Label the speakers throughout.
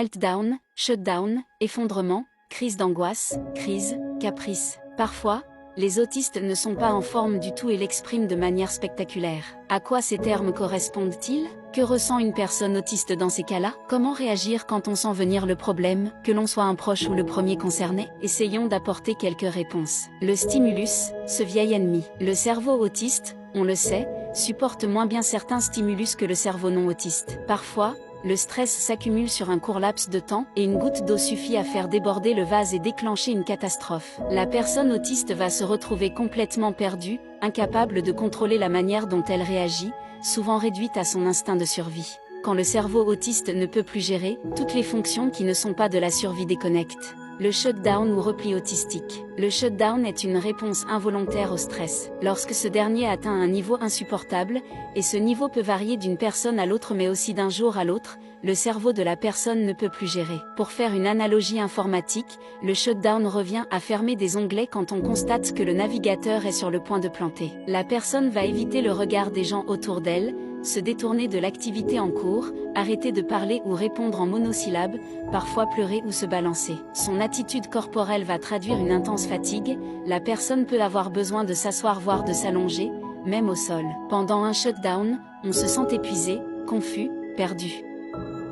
Speaker 1: Meltdown, shutdown, effondrement, crise d'angoisse, crise, caprice. Parfois, les autistes ne sont pas en forme du tout et l'expriment de manière spectaculaire. À quoi ces termes correspondent-ils? Que ressent une personne autiste dans ces cas-là? Comment réagir quand on sent venir le problème, que l'on soit un proche ou le premier concerné? Essayons d'apporter quelques réponses. Le stimulus, ce vieil ennemi. Le cerveau autiste, on le sait, supporte moins bien certains stimulus que le cerveau non autiste. Parfois, le stress s'accumule sur un court laps de temps et une goutte d'eau suffit à faire déborder le vase et déclencher une catastrophe. La personne autiste va se retrouver complètement perdue, incapable de contrôler la manière dont elle réagit, souvent réduite à son instinct de survie. Quand le cerveau autiste ne peut plus gérer, toutes les fonctions qui ne sont pas de la survie déconnectent. Le shutdown ou repli autistique. Le shutdown est une réponse involontaire au stress. Lorsque ce dernier atteint un niveau insupportable, et ce niveau peut varier d'une personne à l'autre mais aussi d'un jour à l'autre, le cerveau de la personne ne peut plus gérer. Pour faire une analogie informatique, le shutdown revient à fermer des onglets quand on constate que le navigateur est sur le point de planter. La personne va éviter le regard des gens autour d'elle, se détourner de l'activité en cours, arrêter de parler ou répondre en monosyllabes, parfois pleurer ou se balancer. Son attitude corporelle va traduire une intense fatigue, la personne peut avoir besoin de s'asseoir voire de s'allonger, même au sol. Pendant un shutdown, on se sent épuisé, confus, perdu.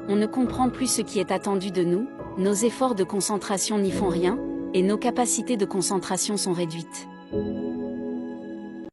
Speaker 1: On ne comprend plus ce qui est attendu de nous, nos efforts de concentration n'y font rien, et nos capacités de concentration sont réduites.